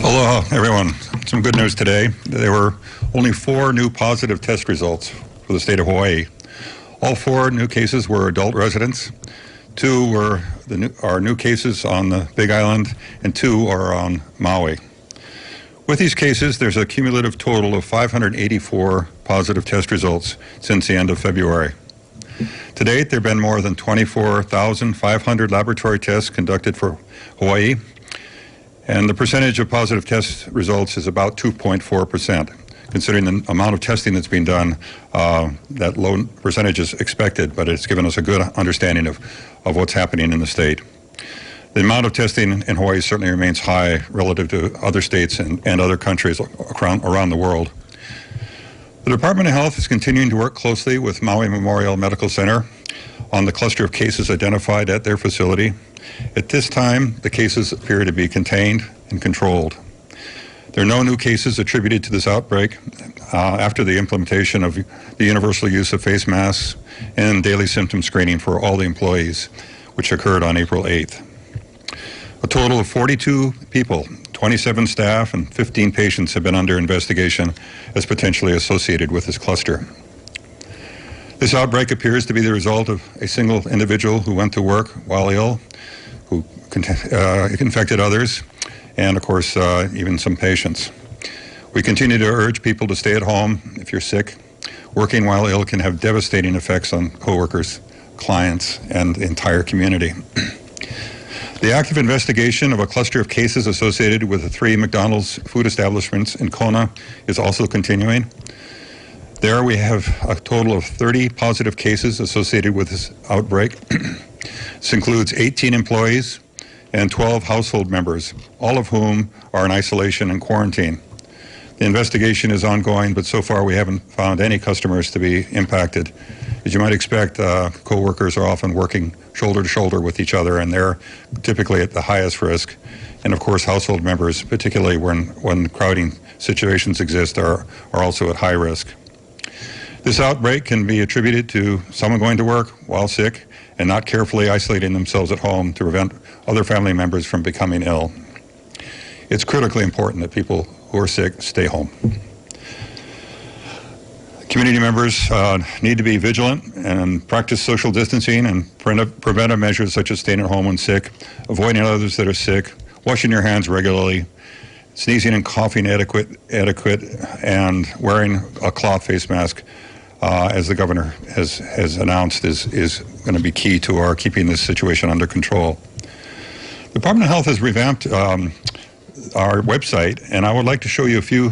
Aloha, everyone. Some good news today. There were only 4 new positive test results for the state of Hawaii. All 4 new cases were adult residents. 2 were new cases on the Big Island, and 2 are on Maui. With these cases, there's a cumulative total of 584 positive test results since the end of February. To date, there have been more than 24,500 laboratory tests conducted for Hawaii, and the percentage of positive test results is about 2.4%. Considering the amount of testing that's being done, that low percentage is expected, but it's given us a good understanding of what's happening in the state. The amount of testing in Hawaii certainly remains high relative to other states and other countries around the world. The Department of Health is continuing to work closely with Maui Memorial Medical Center on the cluster of cases identified at their facility. At this time, the cases appear to be contained and controlled. There are no new cases attributed to this outbreak after the implementation of the universal use of face masks and daily symptom screening for all the employees, which occurred on April 8th. A total of 42 people, 27 staff, and 15 patients have been under investigation as potentially associated with this cluster. This outbreak appears to be the result of a single individual who went to work while ill, who infected others, and of course, even some patients. We continue to urge people to stay at home if you're sick. Working while ill can have devastating effects on coworkers, clients, and the entire community. The active investigation of a cluster of cases associated with the 3 McDonald's food establishments in Kona is also continuing. There we have a total of 30 positive cases associated with this outbreak. This includes 18 employees and 12 household members, all of whom are in isolation and quarantine. The investigation is ongoing, but so far we haven't found any customers to be impacted. As you might expect, co-workers are often working shoulder to shoulder with each other, and they're typically at the highest risk. And of course, household members, particularly when crowding situations exist, are also at high risk. This outbreak can be attributed to someone going to work while sick and not carefully isolating themselves at home to prevent other family members from becoming ill. It's critically important that people who are sick stay home. Community members need to be vigilant and practice social distancing and preventive measures such as staying at home when sick, avoiding others that are sick, washing your hands regularly, sneezing and coughing etiquette, and wearing a cloth face mask, as the governor has announced, is going to be key to our keeping this situation under control. The Department of Health has revamped our website, and I would like to show you a few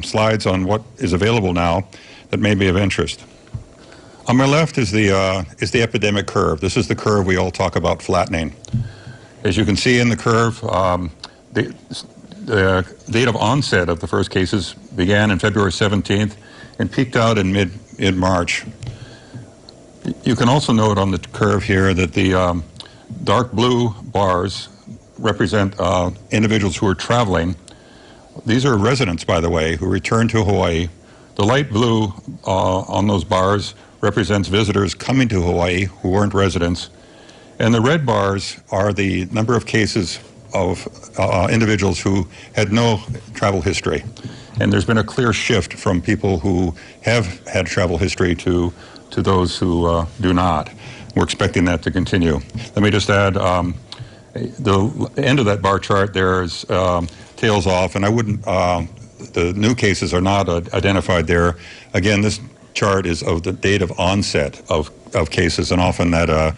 slides on what is available now that may be of interest. On my left is the epidemic curve. This is the curve we all talk about flattening. As you can see in the curve, the date of onset of the first cases began in February 17th and peaked out in mid-March. You can also note on the curve here that the dark blue bars represent individuals who are traveling. These are residents, by the way, who returned to Hawaii. The light blue on those bars represents visitors coming to Hawaii who weren't residents. And the red bars are the number of cases of individuals who had no travel history. And there's been a clear shift from people who have had travel history to those who do not. We're expecting that to continue. Let me just add, the end of that bar chart there is tails off, and I wouldn't, the new cases are not identified there. Again, this chart is of the date of onset of cases, and often that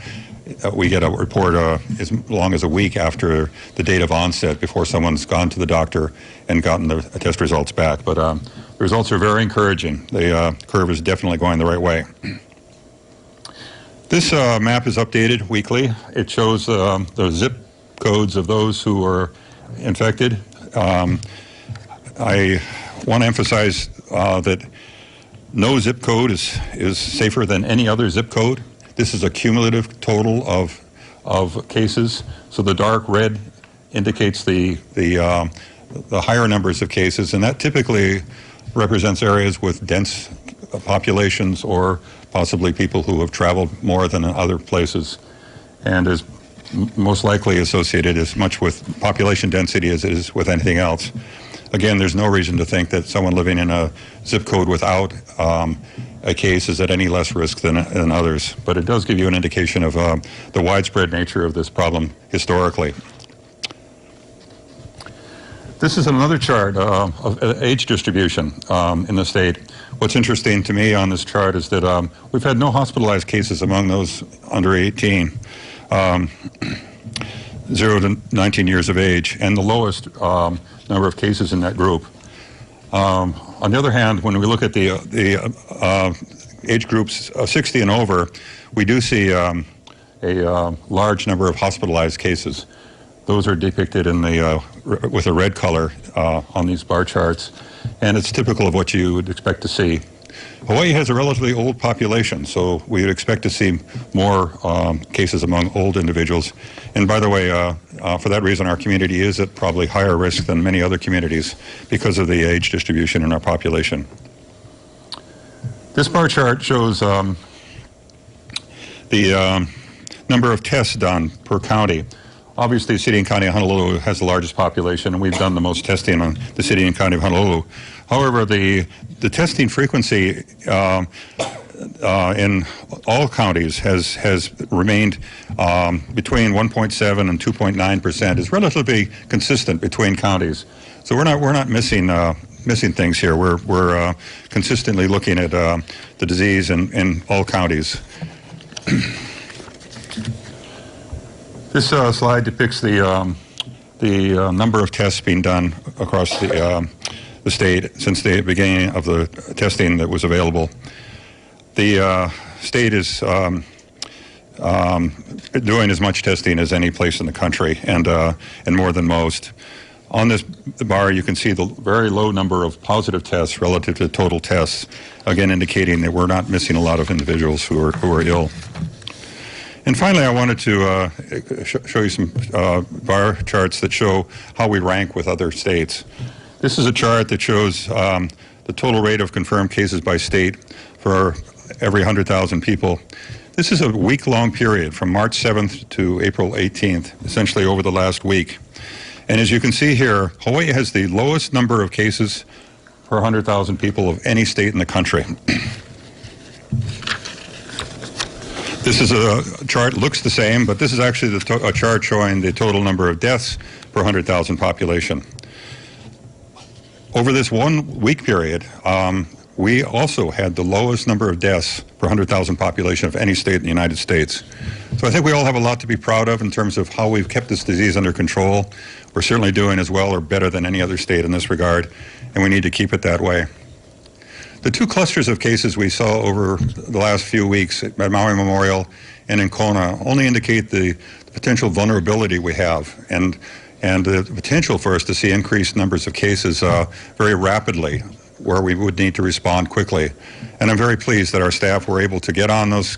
we get a report as long as a week after the date of onset before someone's gone to the doctor and gotten the test results back. But the results are very encouraging. The curve is definitely going the right way. This map is updated weekly. It shows the zip codes of those who are infected. I want to emphasize that no zip code is safer than any other zip code. This is a cumulative total of cases. So the dark red indicates the higher numbers of cases, and that typically represents areas with dense populations or possibly people who have traveled more than in other places. And as most likely associated as much with population density as it is with anything else. Again, there's no reason to think that someone living in a zip code without a case is at any less risk than others, but it does give you an indication of the widespread nature of this problem historically. This is another chart of age distribution in the state. What's interesting to me on this chart is that we've had no hospitalized cases among those under 18, 0 to 19 years of age, and the lowest number of cases in that group. On the other hand, when we look at the age groups 60 and over, we do see a large number of hospitalized cases. Those are depicted in the with a red color on these bar charts, and it's typical of what you would expect to see. Hawaii has a relatively old population, so we would expect to see more cases among old individuals. And by the way, for that reason, our community is at probably higher risk than many other communities because of the age distribution in our population. This bar chart shows the number of tests done per county. Obviously, the city and county of Honolulu has the largest population, and we've done the most testing on the city and county of Honolulu. However, the testing frequency in all counties has remained between 1.7 and 2.9%. Is relatively consistent between counties. So we're not missing things here. We're consistently looking at the disease in all counties. This slide depicts the number of tests being done across the state since the beginning of the testing that was available. The state is doing as much testing as any place in the country, and more than most. On this bar, you can see the very low number of positive tests relative to total tests, again indicating that we're not missing a lot of individuals who are ill. And finally, I wanted to show you some bar charts that show how we rank with other states. This is a chart that shows the total rate of confirmed cases by state for every 100,000 people. This is a week-long period from March 7th to April 18th, essentially over the last week. And as you can see here, Hawaii has the lowest number of cases per 100,000 people of any state in the country. This is a chart, looks the same, but this is actually a chart showing the total number of deaths per 100,000 population. Over this 1 week period, we also had the lowest number of deaths per 100,000 population of any state in the United States. So I think we all have a lot to be proud of in terms of how we've kept this disease under control. We're certainly doing as well or better than any other state in this regard, and we need to keep it that way. The two clusters of cases we saw over the last few weeks at Maui Memorial and in Kona only indicate the potential vulnerability we have and the potential for us to see increased numbers of cases very rapidly, where we would need to respond quickly. And I'm very pleased that our staff were able to get on those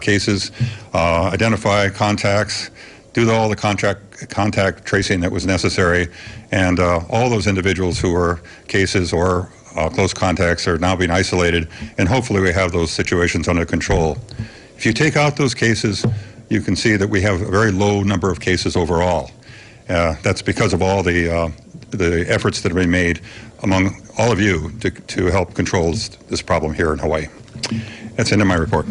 cases, identify contacts, do all the contact tracing that was necessary, and all those individuals who were cases or close contacts are now being isolated, and hopefully we have those situations under control. If you take out those cases, you can see that we have a very low number of cases overall. That's because of all the efforts that have been made among all of you to help control this problem here in Hawaii. That's the end of my report.